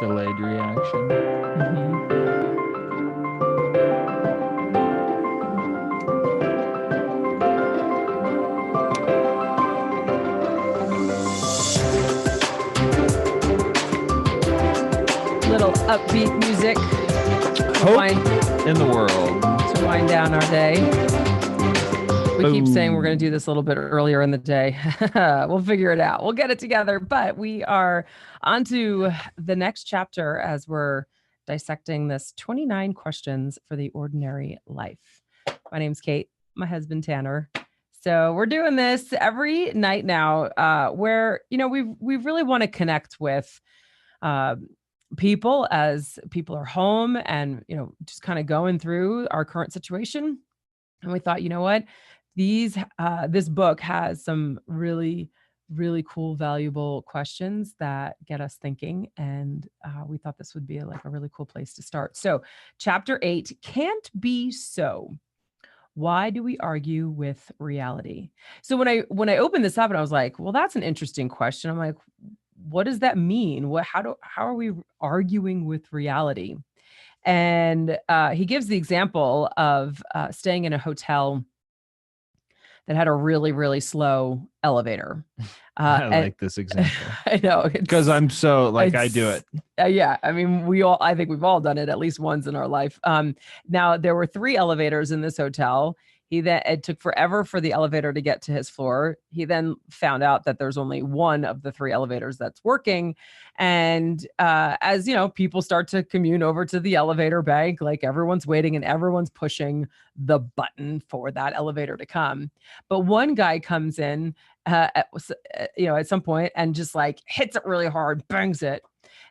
Delayed reaction. Little upbeat music Hope in the world. to wind down our day. We keep saying we're going to do this a little bit earlier in the day. We'll figure it out. We'll get it together. But we are on to the next chapter as we're dissecting this 29 questions for the ordinary life. My name's Kate, my husband Tanner. So we're doing this every night now, where we really want to connect with people as people are home and just kind of going through our current situation. And we thought, you know what, this book has some really cool, valuable questions that get us thinking, and we thought this would be a really cool place to start. So chapter 8, can't be so. Why do we argue with reality? So when I opened this up and I was like, well, that's an interesting question. I'm like, what does that mean? How are we arguing with reality? And he gives the example of staying in a hotel that had a really slow elevator. I like this example. I know, because I'm so I do it. Yeah, I mean, I think we've all done it at least once in our life. Now there were 3 elevators in this hotel. It took forever for the elevator to get to his floor. He then found out that there's only one of the 3 elevators that's working. And as people start to commune over to the elevator bank, everyone's waiting and everyone's pushing the button for that elevator to come. But one guy comes in at some point and just hits it really hard, bangs it.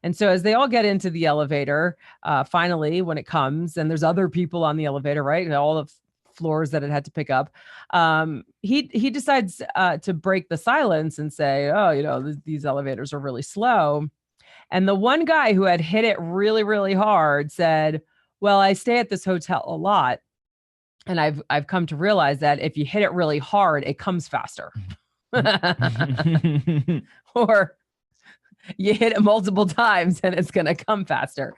And so as they all get into the elevator, finally, when it comes, and there's other people on the elevator, right? And all of floors that it had to pick up, he decides to break the silence and say, oh, these elevators are really slow. And the one guy who had hit it really hard said, well, I stay at this hotel a lot, and I've come to realize that if you hit it really hard, it comes faster. Or you hit it multiple times and it's going to come faster.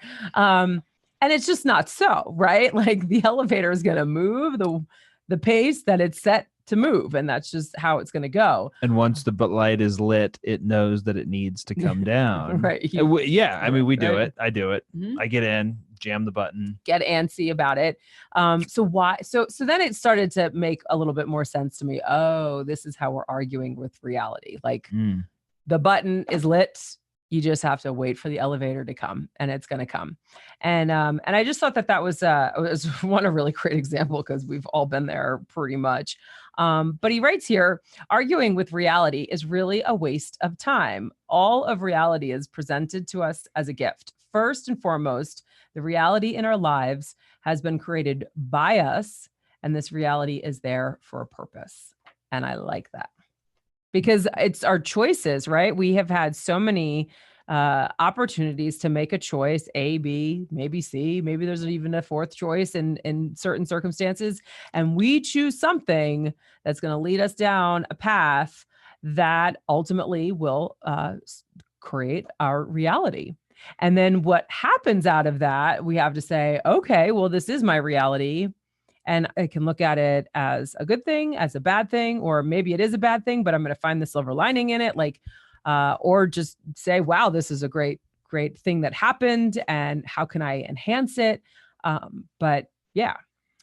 And it's just not so, right? The elevator is going to move the pace that it's set to move, and that's just how it's going to go. And once the light is lit, it knows that it needs to come down. Right. Yeah. I mean, we do it. I do it. Mm-hmm. I get in, jam the button, get antsy about it. So why? So then it started to make a little bit more sense to me. Oh, this is how we're arguing with reality. The button is lit. You just have to wait for the elevator to come, and it's going to come. And I just thought that was a really great example, because we've all been there pretty much. But he writes here, arguing with reality is really a waste of time. All of reality is presented to us as a gift. First and foremost, the reality in our lives has been created by us, and this reality is there for a purpose. And I like that, because it's our choices, right? We have had so many opportunities to make a choice, A, B, maybe C, maybe there's even a 4th choice in certain circumstances. And we choose something that's going to lead us down a path that ultimately will create our reality. And then what happens out of that, we have to say, okay, well, this is my reality. And I can look at it as a good thing, as a bad thing, or maybe it is a bad thing, but I'm going to find the silver lining in it. Or just say, wow, this is a great thing that happened, and how can I enhance it? But yeah,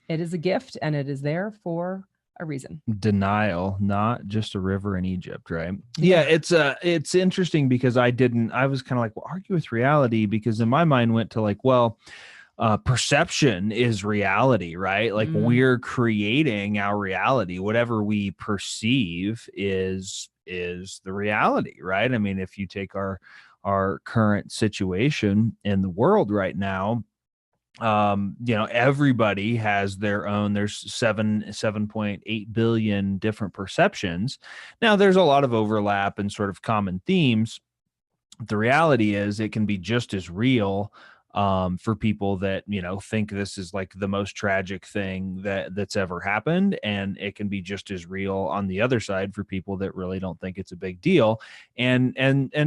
it is a gift, and it is there for a reason. Denial, not just a river in Egypt, right? Yeah, it's interesting, because I was kind of like, well, argue with reality, because in my mind went to perception is reality, right? We're creating our reality. Whatever we perceive is the reality, right? I mean, if you take our current situation in the world right now, everybody has their own. There's 7.8 billion different perceptions. Now, there's a lot of overlap and sort of common themes. The reality is it can be just as real for people that, think this is like the most tragic thing that's ever happened. And it can be just as real on the other side for people that really don't think it's a big deal. And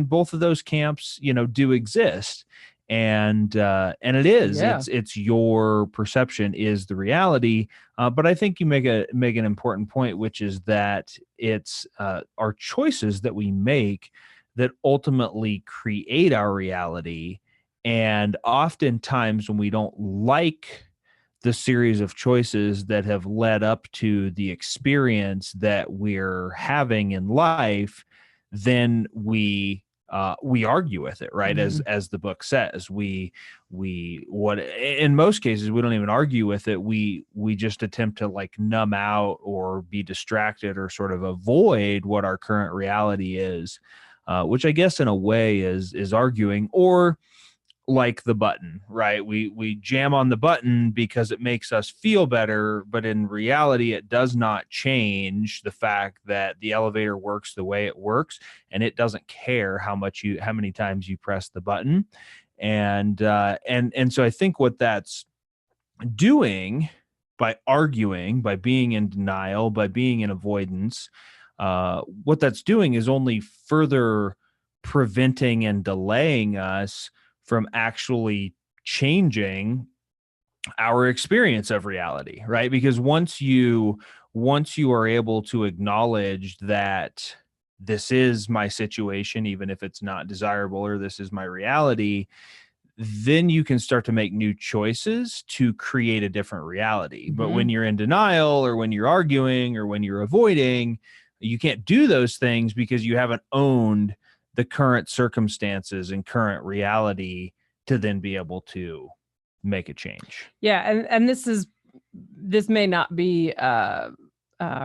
both of those camps, do exist. And it is, it's your perception is the reality. But I think you make an important point, which is that it's our choices that we make that ultimately create our reality. And oftentimes when we don't like the series of choices that have led up to the experience that we're having in life, then we argue with it, right? Mm-hmm. As the book says, we what in most cases we don't even argue with it. We just attempt to like numb out or be distracted or sort of avoid what our current reality is, which I guess in a way is arguing, or like the button, right? We jam on the button because it makes us feel better, but in reality it does not change the fact that the elevator works the way it works, and it doesn't care how many times you press the button. And so I think what that's doing by arguing, by being in denial, by being in avoidance, what that's doing is only further preventing and delaying us from actually changing our experience of reality, right? Because once you are able to acknowledge that this is my situation, even if it's not desirable, or this is my reality, then you can start to make new choices to create a different reality. Mm-hmm. But when you're in denial, or when you're arguing, or when you're avoiding, you can't do those things because you haven't owned the current circumstances and current reality to then be able to make a change. Yeah. And this may not be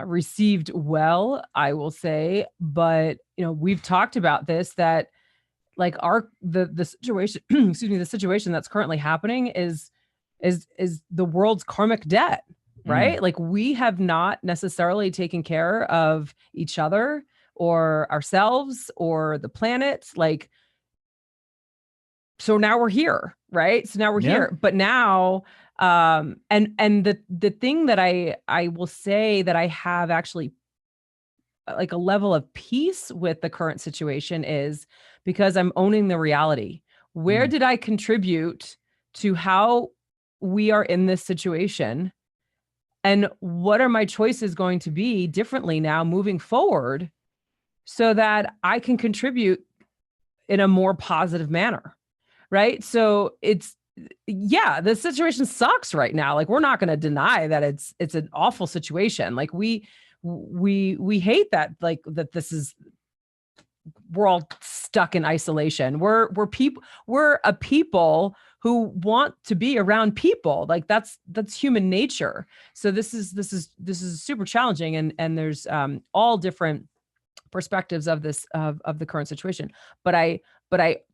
received well, I will say, but we've talked about this, that like the situation, excuse me, the situation that's currently happening is the world's karmic debt, right? Like we have not necessarily taken care of each other or ourselves or the planet. Like, so now we're here, right? So now we're here, but now, and the thing that I will say that I have actually like a level of peace with the current situation is because I'm owning the reality. Where did I contribute to how we are in this situation? And what are my choices going to be differently now moving forward so that I can contribute in a more positive manner? Right. So the situation sucks right now. Like, we're not going to deny that it's an awful situation. Like we hate that, like that we're all stuck in isolation. We're a people who want to be around people. Like that's human nature. So this is super challenging. And there's all different perspectives of this, of the current situation. But I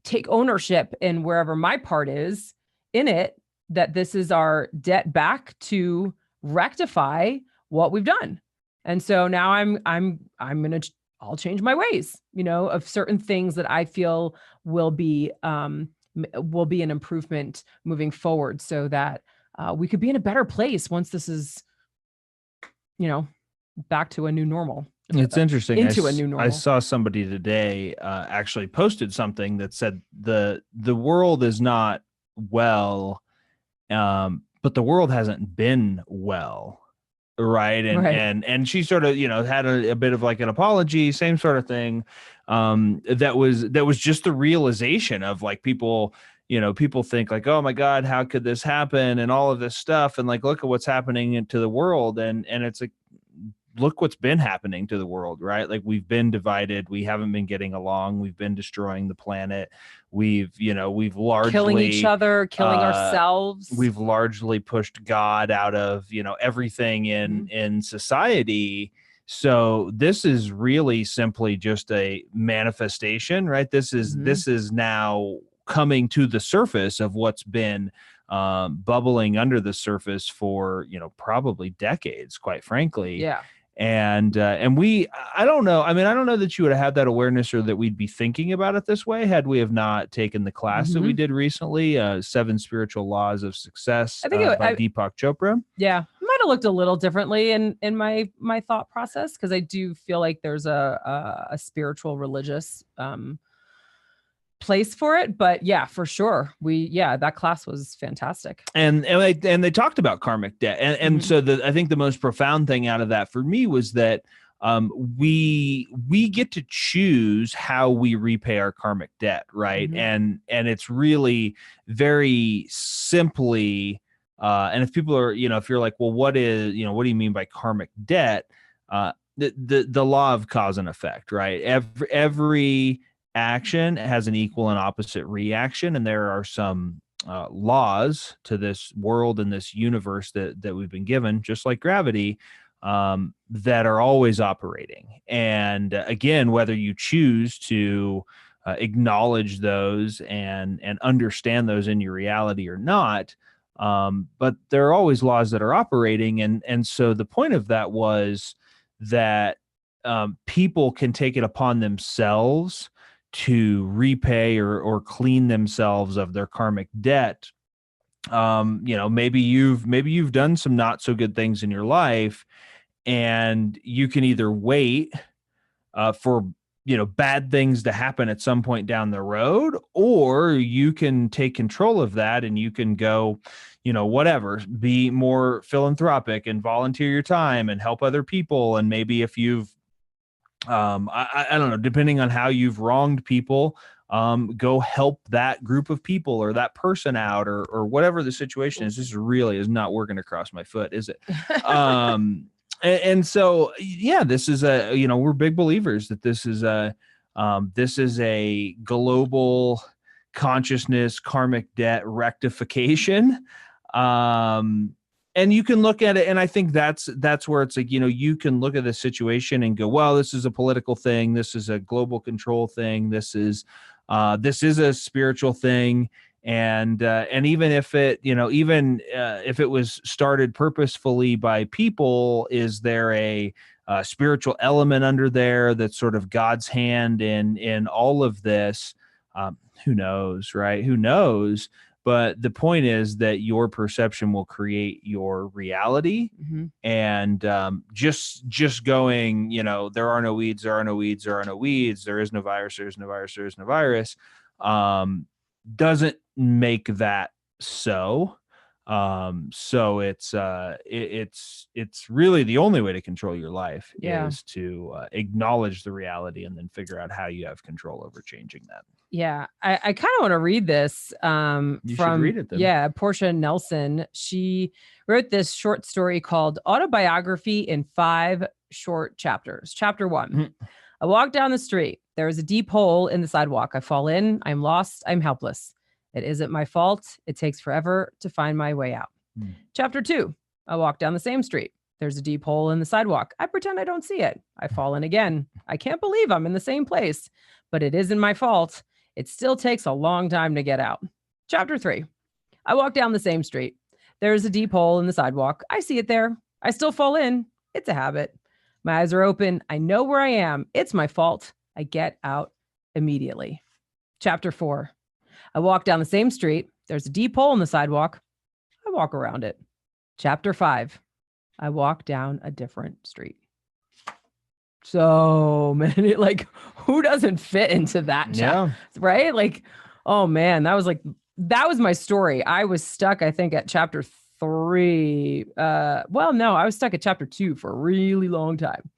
take ownership in wherever my part is in it, that this is our debt back to rectify what we've done. And so now I'll change my ways, of certain things that I feel will be an improvement moving forward, so that we could be in a better place once this is, back to a new normal. It's interesting. Into a new normal. I saw somebody today actually posted something that said the world is not well, but the world hasn't been well, right? And she sort of had a bit of like an apology, same sort of thing. That was just the realization of like people think like, oh my God, how could this happen, and all of this stuff, and like look at what's happening to the world, and it's like, look what's been happening to the world, right? Like we've been divided. We haven't been getting along. We've been destroying the planet. We've largely killing each other, killing ourselves. We've largely pushed God out of, everything in society. So this is really simply just a manifestation, right? This is now coming to the surface of what's been bubbling under the surface for, probably decades, quite frankly. Yeah. And we, I don't know. I mean, I don't know that you would have had that awareness or that we'd be thinking about it this way had we have not taken the class that we did recently, 7 Spiritual Laws of Success I think by Deepak Chopra. Yeah, it might have looked a little differently in my thought process, because I do feel like there's a spiritual religious place for it. But yeah, for sure, that class was fantastic. And they talked about karmic debt, and so I think the most profound thing out of that for me was that we get to choose how we repay our karmic debt, right? And it's really very simply, and if people are, if you're like, well, what do you mean by karmic debt? The law of cause and effect, right? Every action has an equal and opposite reaction, and there are some laws to this world and this universe that we've been given, just like gravity, that are always operating. And again, whether you choose to acknowledge those and understand those in your reality or not, but there are always laws that are operating. And so the point of that was that people can take it upon themselves to repay or clean themselves of their karmic debt. Maybe you've done some not so good things in your life, and you can either wait for bad things to happen at some point down the road, or you can take control of that and you can go, whatever, be more philanthropic and volunteer your time and help other people. And maybe if you've I don't know, depending on how you've wronged people, go help that group of people or that person out, or whatever the situation is. This really is not working across my foot, is it? And so, yeah, this is we're big believers that this is a global consciousness karmic debt rectification. And you can look at it, and I think that's where it's like, you can look at the situation and go, well, this is a political thing, this is a global control thing, this is a spiritual thing, and even if it, if it was started purposefully by people, is there a spiritual element under there that's sort of God's hand in all of this? Who knows, right? Who knows? But the point is that your perception will create your reality. And just going, there are no weeds, there are no weeds, there are no weeds, there is no virus, there is no virus, there is no virus, doesn't make that so. So it's really the only way to control your life is to acknowledge the reality and then figure out how you have control over changing that. Yeah, I kind of want to read this You should read it then. Yeah, Portia Nelson. She wrote this short story called Autobiography in 5 Short Chapters. Chapter 1. I walk down the street. There is a deep hole in the sidewalk. I fall in. I'm lost. I'm helpless. It isn't my fault. It takes forever to find my way out. Chapter 2. I walk down the same street. There's a deep hole in the sidewalk. I pretend I don't see it. I fall in again. I can't believe I'm in the same place, but it isn't my fault. It still takes a long time to get out. Chapter 3. I walk down the same street. There's a deep hole in the sidewalk. I see it there. I still fall in. It's a habit. My eyes are open. I know where I am. It's my fault. I get out immediately. Chapter 4. I walk down the same street. There's a deep hole in the sidewalk. I walk around it. Chapter 5. I walk down a different street. So many, like, who doesn't fit into that? Right? Like, oh man, that was my story. I was stuck, I think, at chapter 3. Well, no, I was stuck at chapter 2 for a really long time.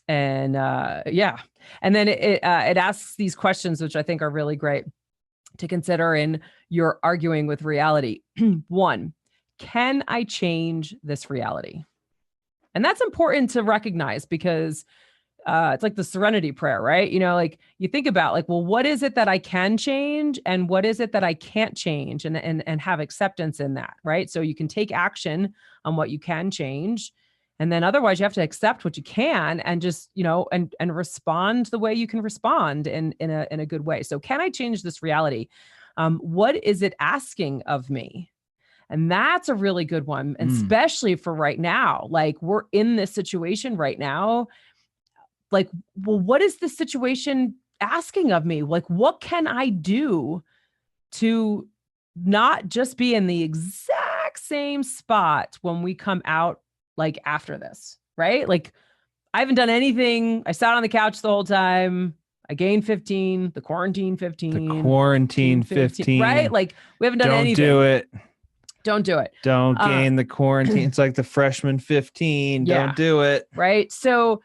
And then it asks these questions, which I think are really great to consider in your arguing with reality. 1, can I change this reality? And that's important to recognize, because it's like the serenity prayer, right? Like you think about like, well, what is it that I can change and what is it that I can't change, and have acceptance in that, right? So you can take action on what you can change. And then otherwise you have to accept what you can and just, and respond the way you can respond in a good way. So can I change this reality? What is it asking of me? And that's a really good one, and especially for right now. Like, we're in this situation right now. Like, well, what is the situation asking of me? Like, what can I do to not just be in the exact same spot when we come out, like, after this, right? Like, I haven't done anything. I sat on the couch the whole time. I gained 15, the quarantine 15. The quarantine 15. Right? Like, we haven't done anything. Don't do it. Don't do it. Don't gain the quarantine. It's like the freshman 15. Yeah. Don't do it. Right. So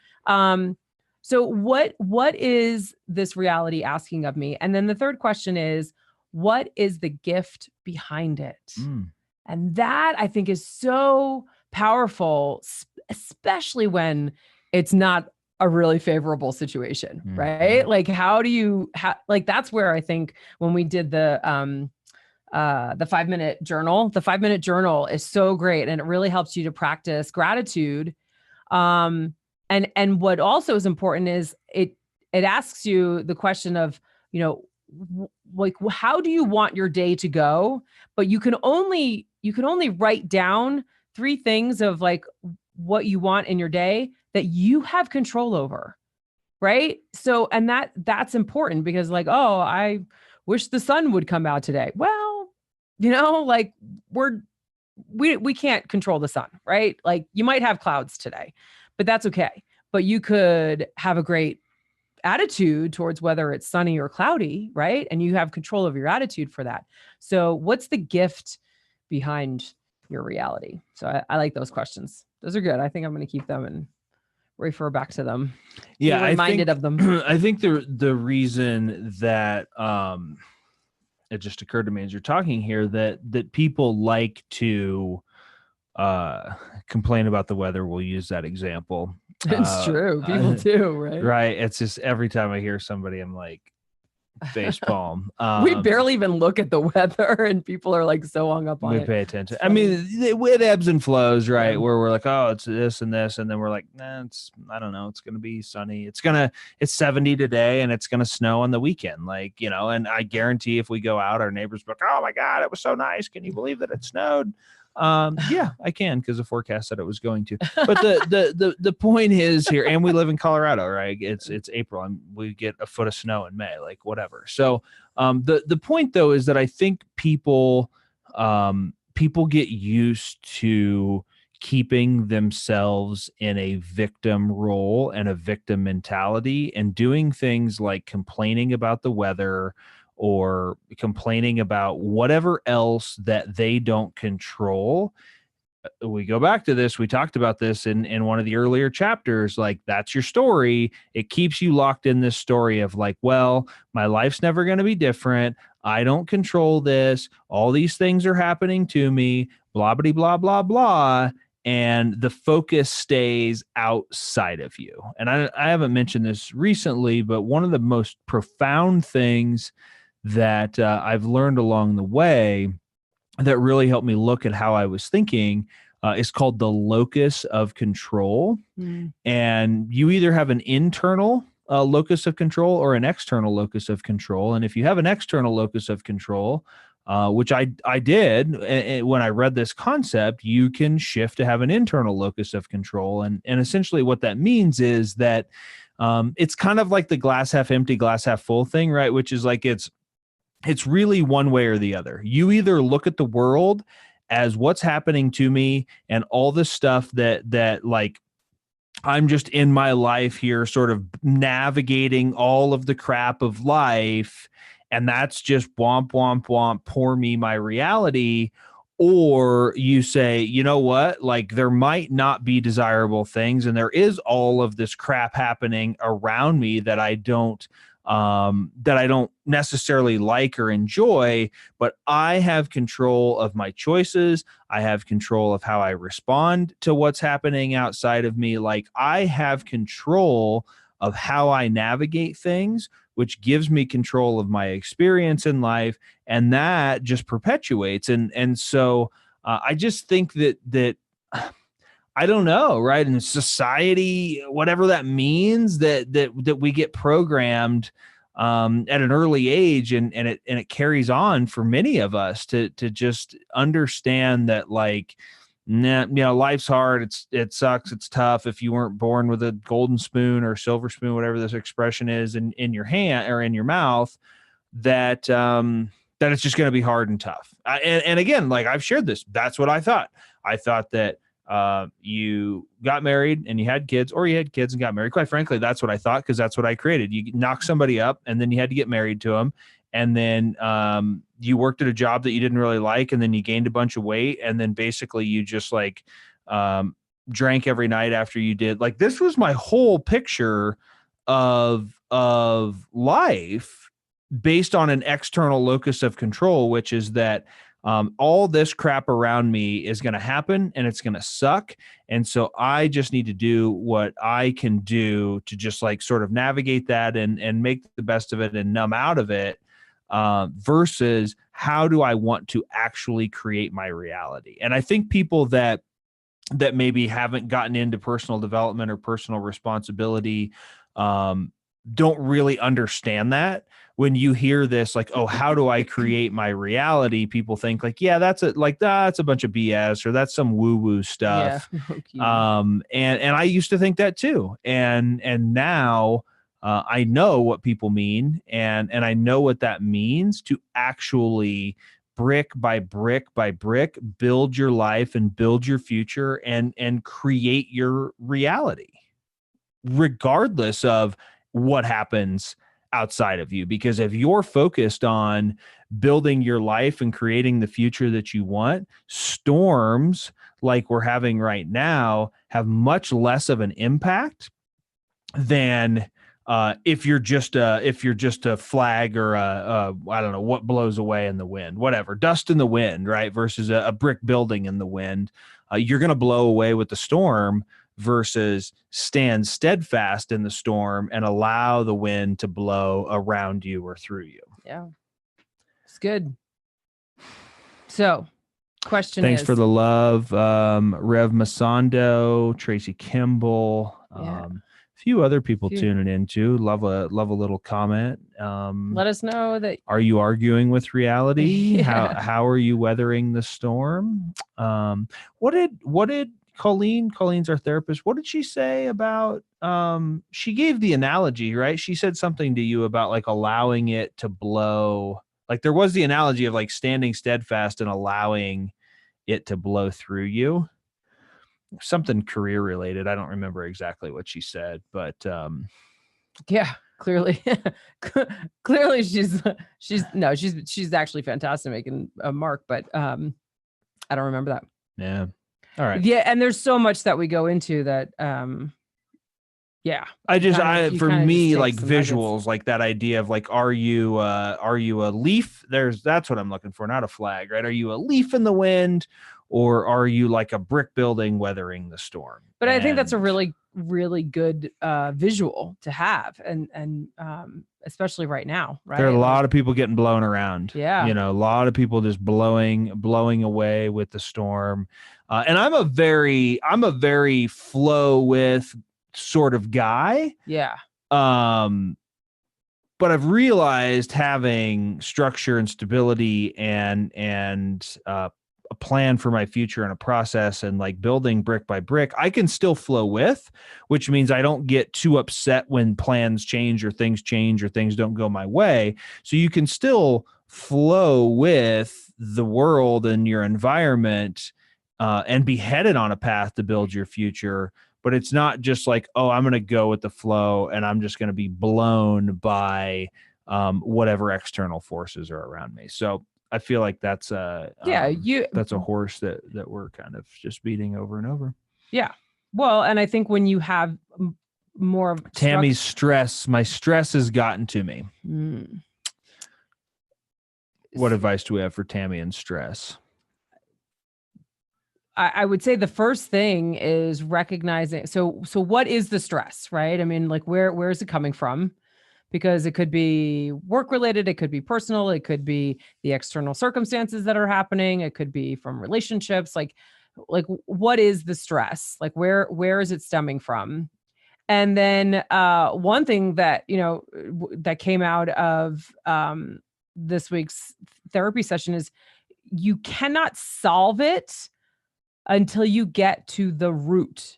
what is this reality asking of me? And then the third question is, what is the gift behind it? And that, I think, is so powerful, especially when it's not a really favorable situation, right? Like, how do you like, that's where I think when we did the 5-minute journal, the 5-minute journal is so great, and it really helps you to practice gratitude. And what also is important is it asks you the question of, like, how do you want your day to go? But you can only write down 3 things of, like, what you want in your day that you have control over. Right. So, and that's important, because, like, oh, I wish the sun would come out today. Well, like, we can't control the sun, right? Like, you might have clouds today, but that's okay. But you could have a great attitude towards whether it's sunny or cloudy, right? And you have control of your attitude for that. So what's the gift behind your reality? So I like those questions. Those are good. I think I'm going to keep them and refer back to them. Yeah. Be reminded of them. I think the reason that, it just occurred to me as you're talking here that people like to complain about the weather. We'll use that example. It's true. People do, right? Right. It's just every time I hear somebody, I'm like, face palm. We barely even look at the weather, and people are, like, so hung up on it. We pay attention. I mean, it ebbs and flows, right? Yeah. Where we're like, oh, it's this and this, and then we're like, nah, I don't know, it's gonna be sunny. It's 70 today, and it's gonna snow on the weekend, like, and I guarantee if we go out, our neighbors be like, oh my God, it was so nice. Can you believe that it snowed? Yeah, I can, because the forecast said it was going to. But the point is here, and we live in Colorado, right? It's April, and we get a foot of snow in May, like, whatever. So the point, though, is that I think people get used to keeping themselves in a victim role and a victim mentality, and doing things like complaining about the weather, or complaining about whatever else that they don't control. We go back to this. We talked about this in one of the earlier chapters. Like, that's your story. It keeps you locked in this story of, like, well, my life's never going to be different. I don't control this. All these things are happening to me, blah, blah, blah, blah, blah. And the focus stays outside of you. And I haven't mentioned this recently, but one of the most profound things that I've learned along the way that really helped me look at how I was thinking is called the locus of control. And you either have an internal locus of control or an external locus of control. And if you have an external locus of control, which I did when I read this concept, you can shift to have an internal locus of control. And essentially what that means is that it's kind of like the glass half empty, glass half full thing, right? Which is like, it's really one way or the other. You either look at the world as what's happening to me and all the stuff that like, I'm just in my life here, sort of navigating all of the crap of life, and that's just womp, womp, womp, pour me my reality. Or you say, you know what, like, there might not be desirable things, and there is all of this crap happening around me that I don't necessarily like or enjoy, but I have control of my choices. I have control of how I respond to what's happening outside of me. Like, I have control of how I navigate things, which gives me control of my experience in life. And that just perpetuates. And so I just think that I don't know, right? In society, whatever that means, that we get programmed at an early age, and it carries on for many of us to just understand that, like, nah, life's hard. It sucks. It's tough. If you weren't born with a golden spoon or silver spoon, whatever this expression is, in your hand or in your mouth, that it's just going to be hard and tough. And again, like I've shared this, that's what I thought. I thought that you got married and you had kids, or you had kids and got married. Quite frankly, that's what I thought, because that's what I created. You knock somebody up and then you had to get married to them. And then you worked at a job that you didn't really like, and then you gained a bunch of weight. And then basically you just like drank every night after you did. Like, this was my whole picture of life based on an external locus of control, which is that all this crap around me is going to happen and it's going to suck. And so I just need to do what I can do to just like sort of navigate that and make the best of it and numb out of it, versus how do I want to actually create my reality? And I think people that maybe haven't gotten into personal development or personal responsibility don't really understand that. When you hear this, like, oh, how do I create my reality? People think like, yeah, that's a bunch of BS, or that's some woo-woo stuff. Yeah. And I used to think that too. And now I know what people mean, and I know what that means to actually brick by brick by brick build your life and build your future and create your reality, regardless of what happens outside of you. Because if you're focused on building your life and creating the future that you want, storms like we're having right now have much less of an impact than if you're just a flag or I don't know what blows away in the wind, whatever, dust in the wind, right? Versus a brick building in the wind. You're going to blow away with the storm, versus stand steadfast in the storm and allow the wind to blow around you or through you. Yeah. It's good. So Thanks for the love. Rev Masando, Tracy Kimball, a few other people tuning in too. Love a little comment. Let us know that. Are you arguing with reality? Yeah. How are you weathering the storm? What did Colleen's our therapist, what did she say about, she gave the analogy, right? She said something to you about like allowing it to blow. Like there was the analogy of like standing steadfast and allowing it to blow through you. Something career related. I don't remember exactly what she said, but yeah, clearly she's actually fantastic making a mark, but I don't remember that. Yeah. All right. Yeah, and there's so much that we go into that. Yeah. For me, like visuals, nuggets. Like that idea of like, are you a leaf? That's what I'm looking for, not a flag, right? Are you a leaf in the wind, or are you like a brick building weathering the storm? But I think that's a really, really good visual to have, and especially right now, right? There are a lot of people getting blown around. Yeah. A lot of people just blowing away with the storm. And I'm a very flow with sort of guy. Yeah. But I've realized having structure and stability and a plan for my future and a process and like building brick by brick, I can still flow with, which means I don't get too upset when plans change or things don't go my way. So you can still flow with the world and your environment and be headed on a path to build your future. But it's not just like, oh, I'm going to go with the flow and I'm just going to be blown by whatever external forces are around me. So I feel like that's a horse that we're kind of just beating over and over. Yeah. Well, and I think when you have more of Tammy's stress, my stress has gotten to me. What advice do we have for Tammy and stress? I would say the first thing is recognizing. So what is the stress, right? I mean, like where is it coming from? Because it could be work related, it could be personal, it could be the external circumstances that are happening, it could be from relationships. Like what is the stress? Like where is it stemming from? And then one thing that, that came out of this week's therapy session is you cannot solve it until you get to the root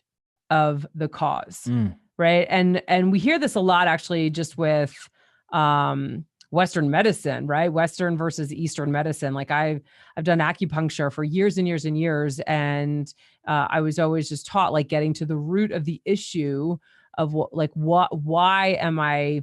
of the cause. Right. And we hear this a lot actually just with Western medicine, right? Western versus Eastern medicine. Like I've done acupuncture for years and years and years. And I was always just taught like getting to the root of the issue of why am I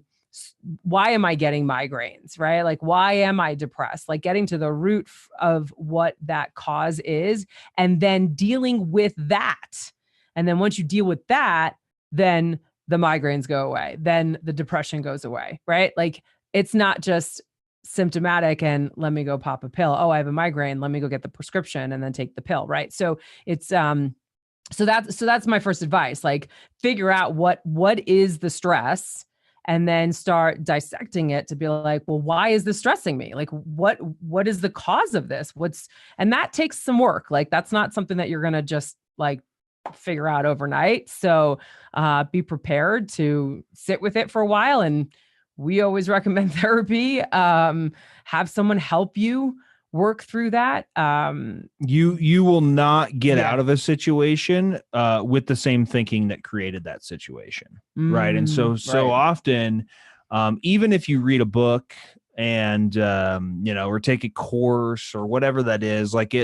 getting migraines, right? Like, why am I depressed? Like getting to the root of what that cause is and then dealing with that. And then once you deal with that, then the migraines go away. Then the depression goes away, right? Like it's not just symptomatic and let me go pop a pill. Oh, I have a migraine. Let me go get the prescription and then take the pill, right? So it's, so that's my first advice. Like figure out what is the stress and then start dissecting it to be like, well, why is this stressing me? Like what is the cause of this? And that takes some work. Like that's not something that you're going to just like figure out overnight. So be prepared to sit with it for a while. And we always recommend therapy. Have someone help you work through that. You will not get out of a situation with the same thinking that created that situation. Right. And so often, even if you read a book and, or take a course or whatever that is, like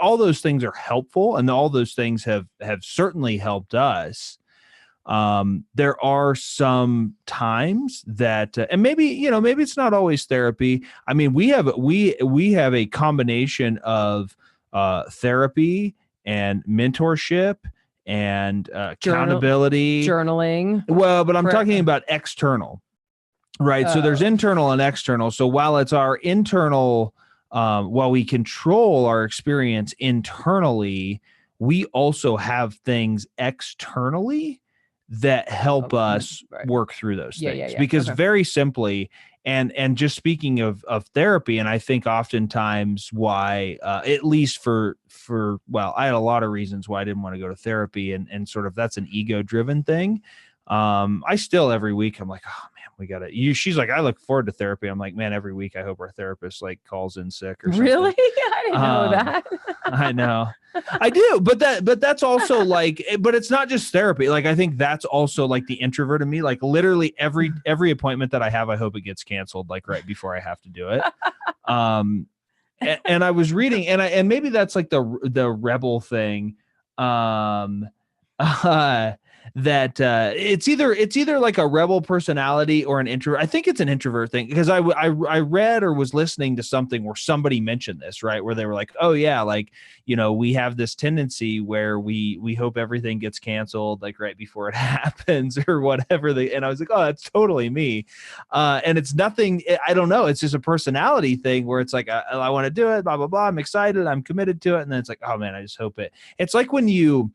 all those things are helpful. And all those things have certainly helped us. There are some times that, and maybe it's not always therapy. I mean, we have a combination of, therapy and mentorship and, accountability, journaling. Well, but I'm talking about external, right? So there's internal and external. So while it's our internal, while we control our experience internally, we also have things externally that help us work through those things. Because very simply, and just speaking of therapy, and I think oftentimes why, at least for I had a lot of reasons why I didn't want to go to therapy, and sort of that's an ego driven thing. I still every week I'm like, oh man, we gotta. She's like, I look forward to therapy. I'm like, man, every week I hope our therapist like calls in sick or something. Really? I didn't know that. I know, I do, but that's also like, but it's not just therapy. Like I think that's also like the introvert in me. Like literally every appointment that I have, I hope it gets canceled like right before I have to do it. And I was reading, and maybe that's like the rebel thing. That it's either like a rebel personality or an introvert. I think it's an introvert thing because I read or was listening to something where somebody mentioned this, right? Where they were like, oh yeah, like, we have this tendency where we hope everything gets canceled like right before it happens or whatever. And I was like, oh, that's totally me. And it's nothing, I don't know. It's just a personality thing where it's like, I want to do it, blah, blah, blah. I'm excited. I'm committed to it. And then it's like, oh man, I just hope it's like when you,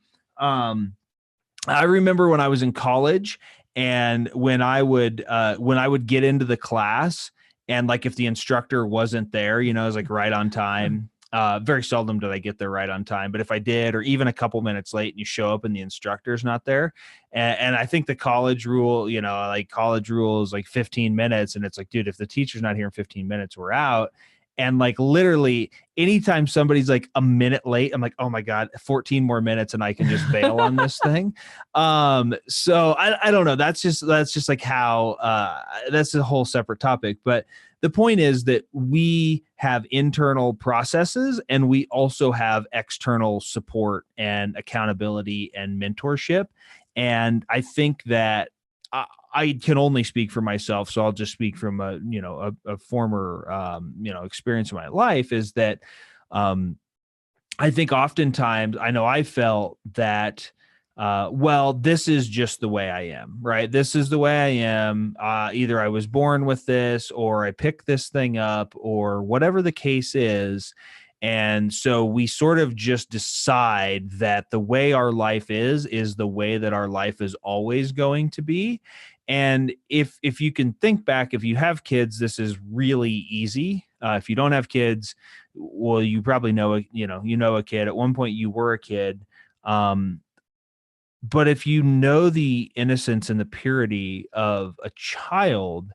I remember when I was in college and when I would get into the class and like if the instructor wasn't there, it was like right on time. Very seldom did I get there right on time, but if I did, or even a couple minutes late and you show up and the instructor's not there. And I think the college rule, like college rule is like 15 minutes. And it's like, dude, if the teacher's not here in 15 minutes, we're out. And like literally anytime somebody's like a minute late, I'm like, oh my God, 14 more minutes and I can just bail on this thing. So I don't know. That's just like how, that's a whole separate topic. But the point is that we have internal processes and we also have external support and accountability and mentorship. And I think that I can only speak for myself, so I'll just speak from a former experience in my life. Is that I think oftentimes I know I felt that this is just the way I am, right? This is the way I am. Either I was born with this, or I picked this thing up, or whatever the case is. And so we sort of just decide that the way our life is the way that our life is always going to be. And if you can think back, if you have kids, this is really easy. If you don't have kids, well, you probably know a kid. At one point you were a kid. but if you know the innocence and the purity of a child,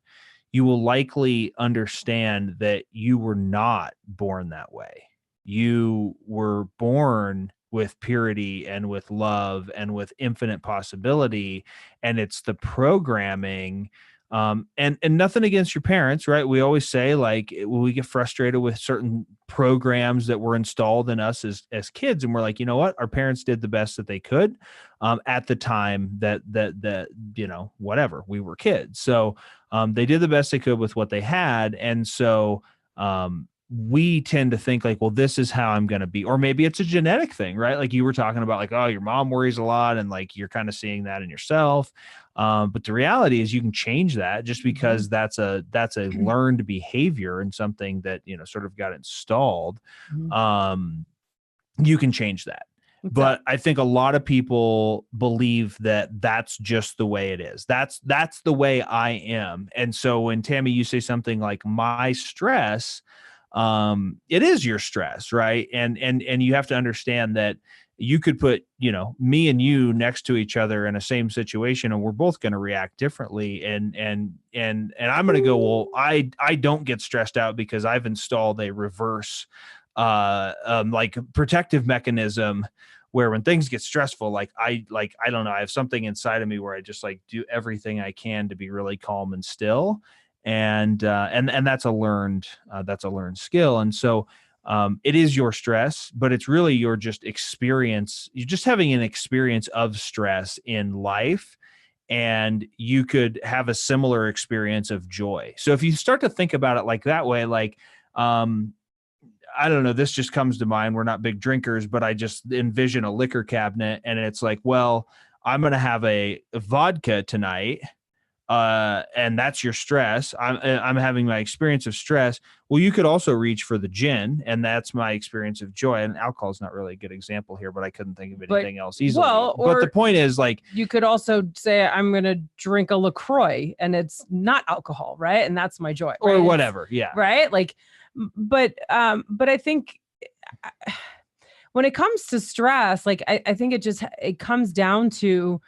you will likely understand that you were not born that way. You were born with purity and with love and with infinite possibility. And it's the programming. And nothing against your parents, right? We always say, like, when we get frustrated with certain programs that were installed in us as kids, and we're like, you know what, our parents did the best that they could at the time that whatever, we were kids. So they did the best they could with what they had. And so we tend to think like, well, this is how I'm going to be. Or maybe it's a genetic thing, right? Like you were talking about, like, oh, your mom worries a lot, and like you're kind of seeing that in yourself. But the reality is you can change that just because that's a learned behavior and something that, sort of got installed. You can change that. But I think a lot of people believe that that's just the way it is. That's the way I am. And so when Tammy, you say something like my stress, it is your stress, right? And you have to understand that you could put, me and you next to each other in a same situation, and we're both going to react differently. And I'm going to go, well, I don't get stressed out because I've installed a reverse like protective mechanism where when things get stressful, I don't know, I have something inside of me where I just like do everything I can to be really calm and still. And that's a learned skill. And so it is your stress, but it's really your just experience. You're just having an experience of stress in life. And you could have a similar experience of joy. So if you start to think about it like that way, like, I don't know, this just comes to mind. We're not big drinkers, but I just envision a liquor cabinet, and it's like, well, I'm going to have a vodka tonight. And that's your stress. I'm having my experience of stress. Well, you could also reach for the gin, and that's my experience of joy. And alcohol is not really a good example here, but I couldn't think of anything else easily. Well, but the point is, like, you could also say, I'm going to drink a LaCroix, and it's not alcohol, right? And that's my joy, or whatever. Yeah. Right. Like, but I think when it comes to stress, like, I think it comes down to,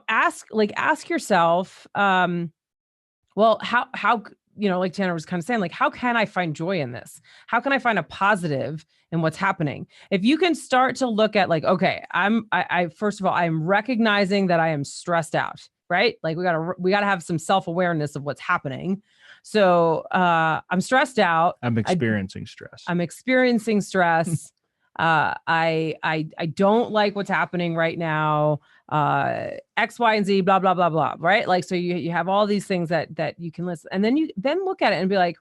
ask yourself, well, how, like Tanner was kind of saying, like, how can I find joy in this? How can I find a positive in what's happening? If you can start to look at, like, okay, I first of all, I'm recognizing that I am stressed out, right? Like we gotta have some self-awareness of what's happening. So I'm stressed out. I'm experiencing stress. I don't like what's happening right now. X, Y, and Z, blah, blah, blah, blah. Right. Like, so you have all these things that you can list, and then you look at it and be like,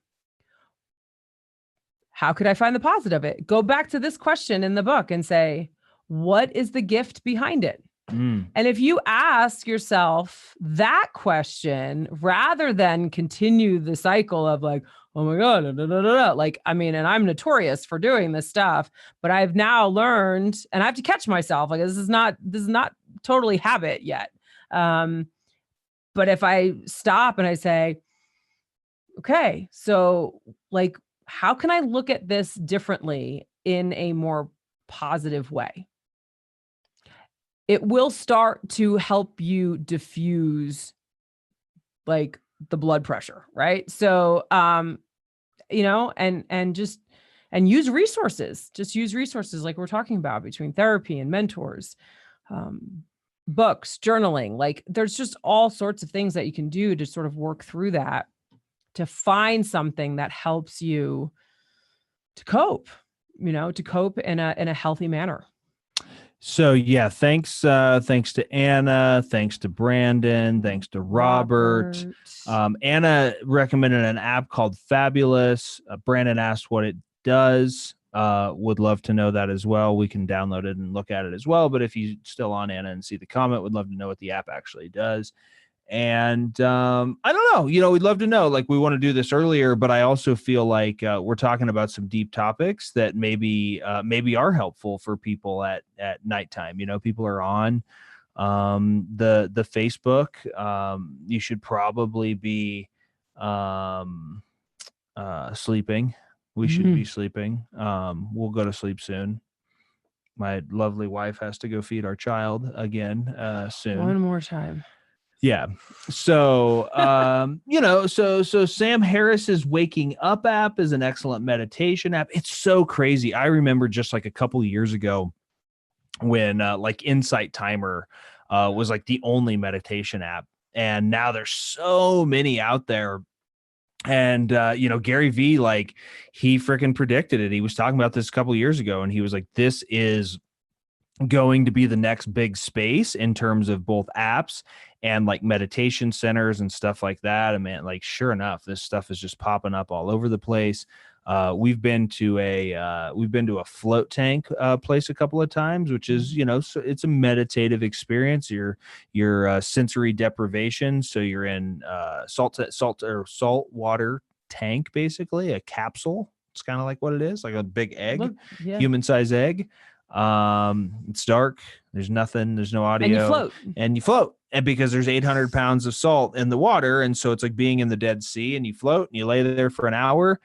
how could I find the positive of it? Go back to this question in the book and say, what is the gift behind it? And if you ask yourself that question, rather than continue the cycle of like, oh my God, like, I mean, and I'm notorious for doing this stuff, but I've now learned, and I have to catch myself. Like, this is not totally habit yet. But if I stop and I say, okay, so like, how can I look at this differently in a more positive way? It will start to help you diffuse like the blood pressure, right? So, and use resources, just use resources like we're talking about between therapy and mentors, books, journaling. Like, there's just all sorts of things that you can do to sort of work through that, to find something that helps you to cope in a healthy manner. So yeah, thanks to Anna, thanks to Brandon, thanks to Robert. Anna recommended an app called Fabulous. Brandon asked what it does. Would love to know that as well. We can download it and look at it as well. But if you still on Anna and see the comment, would love to know what the app actually does. And I don't know, we'd love to know. Like, we want to do this earlier, but I also feel like we're talking about some deep topics that maybe are helpful for people at nighttime. People are on the Facebook. You should probably be sleeping. We should be sleeping. We'll go to sleep soon. my lovely wife has to go feed our child again soon. One more time. Yeah. So, so Sam Harris's Waking Up app is an excellent meditation app. It's so crazy. I remember just like a couple years ago when like Insight Timer was like the only meditation app. And now there's so many out there. And, Gary Vee, like he freaking predicted it. He was talking about this a couple years ago and he was like, this is going to be the next big space in terms of both apps and like meditation centers and stuff like that. And man, like sure enough, this stuff is just popping up all over the place. We've been to a float tank place a couple of times, which is, so it's a meditative experience. Your sensory deprivation. So you're in salt water tank, basically a capsule. It's kind of like what it is, like a big egg, human size egg. It's dark. There's nothing. There's no audio. And you float. And because there's 800 pounds of salt in the water. And so it's like being in the Dead Sea and you float and you lay there for an hour,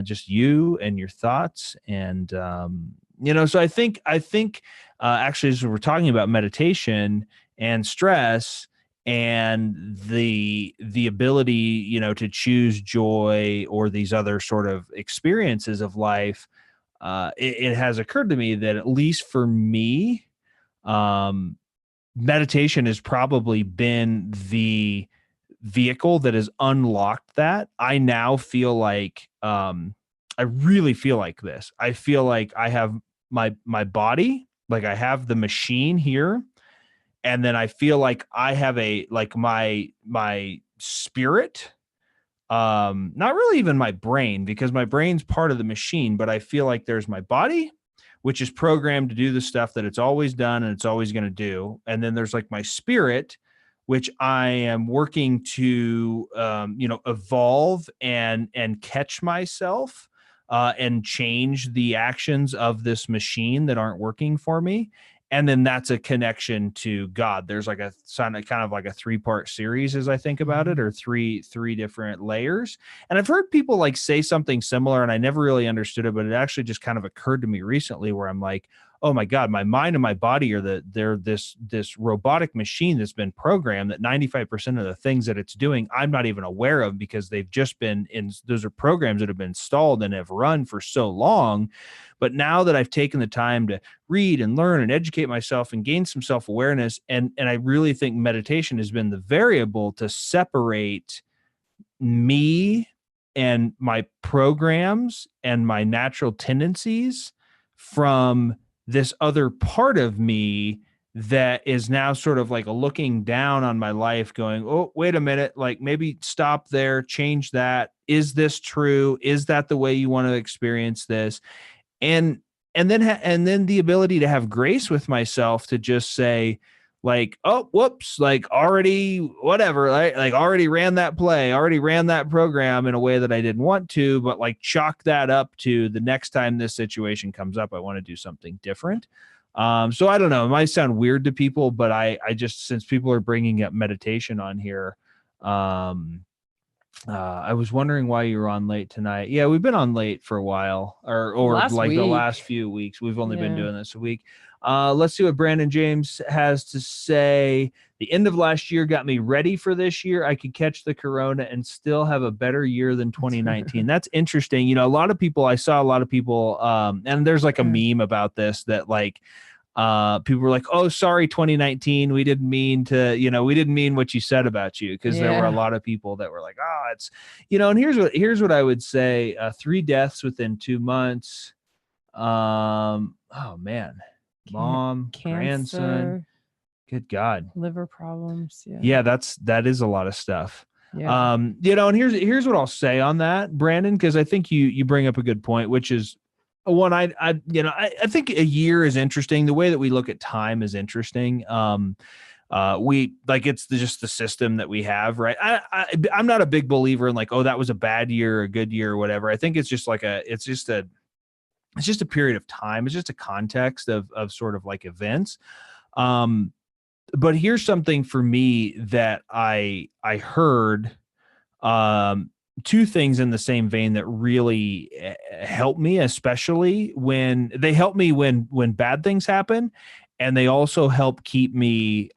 just you and your thoughts. And, so I think actually, as we're talking about meditation and stress and the ability, to choose joy or these other sort of experiences of life, it has occurred to me that at least for me, meditation has probably been the vehicle that has unlocked that. I now feel like, I really feel like this. I feel like I have my body, like I have the machine here. And then I feel like I have my spirit, not really even my brain, because my brain's part of the machine, but I feel like there's my body, which is programmed to do the stuff that it's always done and it's always going to do. And then there's like my spirit, which I am working to, evolve and catch myself, and change the actions of this machine that aren't working for me. And then that's a connection to God. There's like a kind of like a 3-part series as I think about it, or three different layers. And I've heard people like say something similar and I never really understood it, but it actually just kind of occurred to me recently where I'm like, oh my God, my mind and my body are they're this robotic machine that's been programmed that 95% of the things that it's doing, I'm not even aware of because they've just been those are programs that have been installed and have run for so long. But now that I've taken the time to read and learn and educate myself and gain some self-awareness, and I really think meditation has been the variable to separate me and my programs and my natural tendencies from this other part of me that is now sort of like looking down on my life going, oh, wait a minute, like maybe stop there, change that. Is this true? Is that the way you want to experience this? And then the ability to have grace with myself to just say like, oh, whoops, like already whatever, right? Like already ran that play, already ran that program in a way that I didn't want to, but like chalk that up to the next time this situation comes up, I want to do something different. So I don't know, it might sound weird to people, but I just, since people are bringing up meditation on here, I was wondering why you were on late tonight. Yeah, we've been on late for a while, or the last few weeks. We've only been doing this a week. Let's see what Brandon James has to say. The end of last year got me ready for this year. I could catch the corona and still have a better year than 2019. That's interesting. I saw a lot of people, and there's like a meme about this that like, people were like, oh, sorry, 2019. We didn't mean what you said about you. Cause there were a lot of people that were like, oh, it's, and here's what I would say. 3 deaths within 2 months. Oh man, mom, cancer, grandson, good God, liver problems. Yeah. That is a lot of stuff. Yeah. And here's what I'll say on that, Brandon, cause I think you bring up a good point, which is, one, I think a year is interesting. The way that we look at time is interesting. We like, it's just the system that we have, right? I'm not a big believer in like, oh, that was a bad year, a good year, or whatever. I think it's just like it's just a period of time. It's just a context of sort of like events. But here's something for me that I heard, two things in the same vein that really help me, especially when bad things happen, and they also help keep me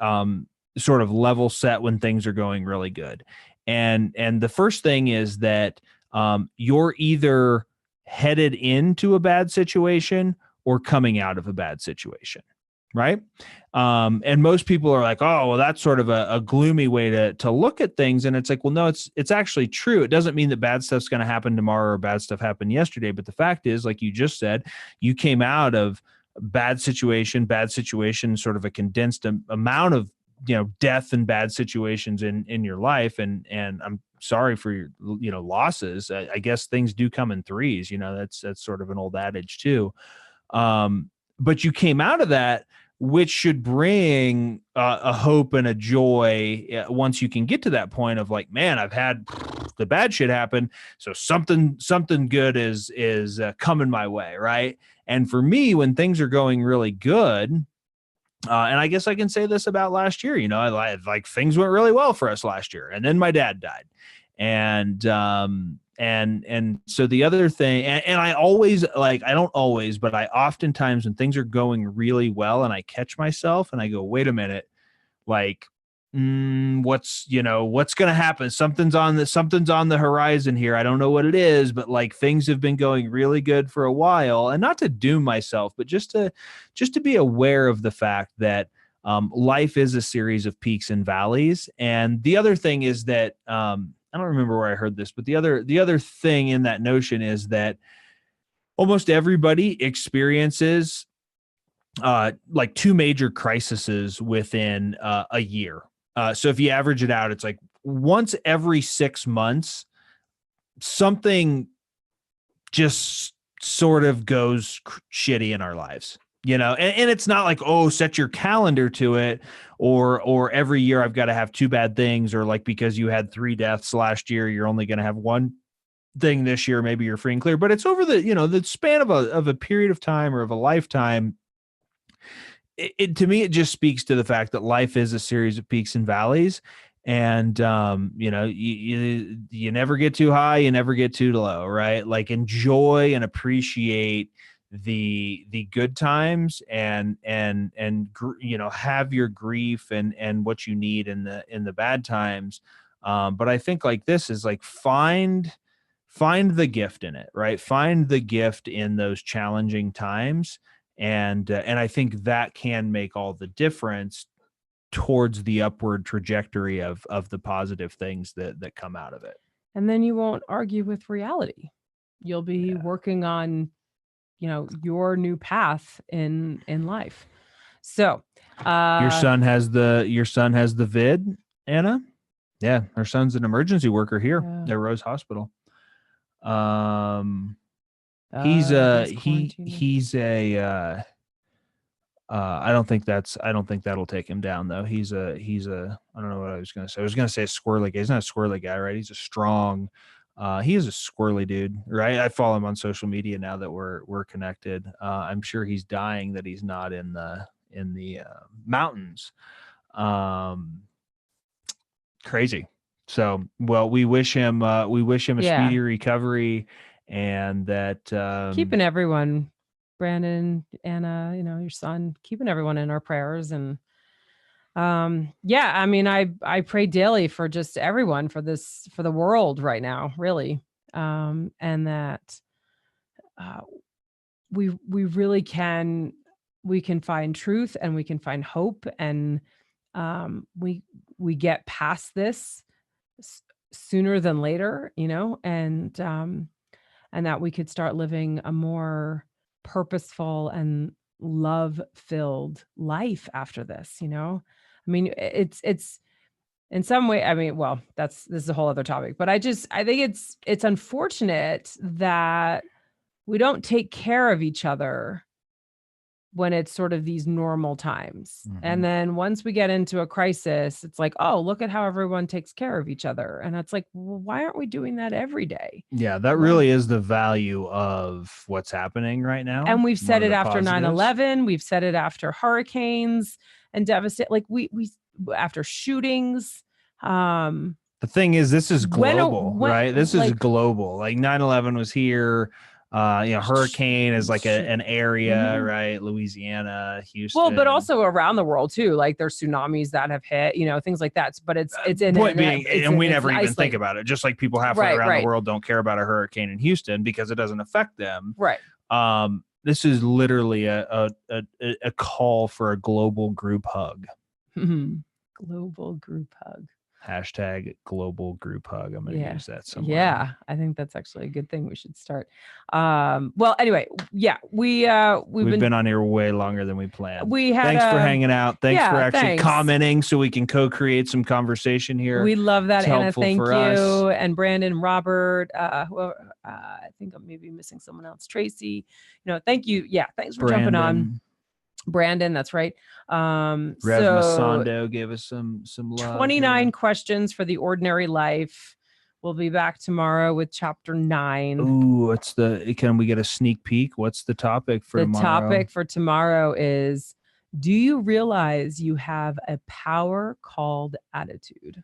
sort of level set when things are going really good. And the first thing is that you're either headed into a bad situation or coming out of a bad situation, right? And most people are like, oh, well, that's sort of a gloomy way to look at things. And it's like, well, no, it's actually true. It doesn't mean that bad stuff's going to happen tomorrow or bad stuff happened yesterday. But the fact is, like you just said, you came out of bad situation, sort of a condensed amount of, death and bad situations in your life. And I'm sorry for your, losses. I guess things do come in threes, that's sort of an old adage too. But you came out of that, which should bring a hope and a joy once you can get to that point of like, man, I've had the bad shit happen, so something good is coming my way, right? And for me, when things are going really good, and I guess I can say this about last year, like things went really well for us last year, and then my dad died, and so the other thing, and I always, like, I don't always, but I oftentimes, when things are going really well and I catch myself and I go, wait a minute, like, what's going to happen? Something's on the horizon here. I don't know what it is, but like things have been going really good for a while, and not to doom myself, but just to be aware of the fact that life is a series of peaks and valleys. And the other thing is that, I don't remember where I heard this, but the other thing in that notion is that almost everybody experiences like two major crises within a year. So if you average it out, it's like once every 6 months, something just sort of goes shitty in our lives. And it's not like, oh, set your calendar to it, or every year I've got to have two bad things, or like because you had 3 deaths last year, you're only going to have one thing this year. Maybe you're free and clear, but it's over the span of a period of time or of a lifetime. To me, it just speaks to the fact that life is a series of peaks and valleys. And, you never get too high, you never get too low, right? Like, enjoy and appreciate the good times, and have your grief and what you need in the bad times. But I think like this is like, find the gift in it, right? Find the gift in those challenging times. And I think that can make all the difference towards the upward trajectory of the positive things that come out of it. And then you won't argue with reality. You'll be working on your new path in life. So your son has the vid, Anna. Yeah, her son's an emergency worker here at Rose Hospital. He's a I don't think that'll take him down though. He's a I don't know what I was going to say. I was going to say a squirrely guy. He's not a squirrely guy, right? He's a strong, he is a squirrely dude, right? I follow him on social media now that we're connected. I'm sure he's dying that he's not in the mountains. Crazy. So, well, we wish him a speedy recovery, and that keeping everyone, Brandon, Anna, your son, keeping everyone in our prayers. And I mean, I pray daily for just everyone, for the world right now, really. And that we really can find truth, and we can find hope, and we get past this sooner than later, and that we could start living a more purposeful and love-filled life after this. I mean, it's in some way, I mean, well, this is a whole other topic, but I think it's unfortunate that we don't take care of each other when it's sort of these normal times. Mm-hmm. And then once we get into a crisis, it's like, oh, look at how everyone takes care of each other. And it's like, well, why aren't we doing that every day? Yeah, that really is the value of what's happening right now. And we've said it after 9/11, we've said it after hurricanes and devastate, like we after shootings. The thing is, this is global, when- right? This is like- global. Like 9/11 was here. Hurricane is like an area, Mhm. right? Louisiana, Houston. Well, but also around the world too. Like there's tsunamis that have hit, things like that. But it's in point being, it's and we it's never an even think isolated- about it. Just like people halfway Right, around right. the world don't care about a hurricane in Houston because it doesn't affect them. Right. This is literally a call for a global group hug. Global group hug. Hashtag global group hug. I'm going to use that somewhere. Yeah, I think that's actually a good thing. We should start. Well, anyway, yeah, we've been on here way longer than we planned. We had thanks for hanging out. Thanks yeah, for actually thanks. commenting so we can co-create some conversation here. We love that, It's Anna. helpful Thank for you. us. And Brandon, Robert, I think I'm maybe missing someone else. Tracy, thank you. Yeah, thanks for jumping on. Brandon, that's right. Rev So Masando gave us some love. 29 questions for the ordinary life. We'll be back tomorrow with chapter 9. Ooh, can we get a sneak peek? What's the topic for tomorrow? The topic for tomorrow is, do you realize you have a power called attitude?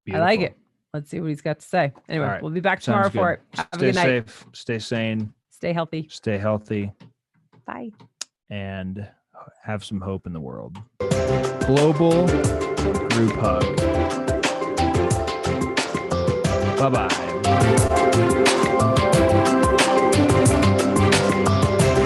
Beautiful. I like it. Let's see what he's got to say. Anyway, All right. we'll be back tomorrow Sounds for it. good. Have a Stay good night. safe. Stay sane. Stay healthy. Stay healthy. Bye. And have some hope in the world. Global group hug. Bye-bye.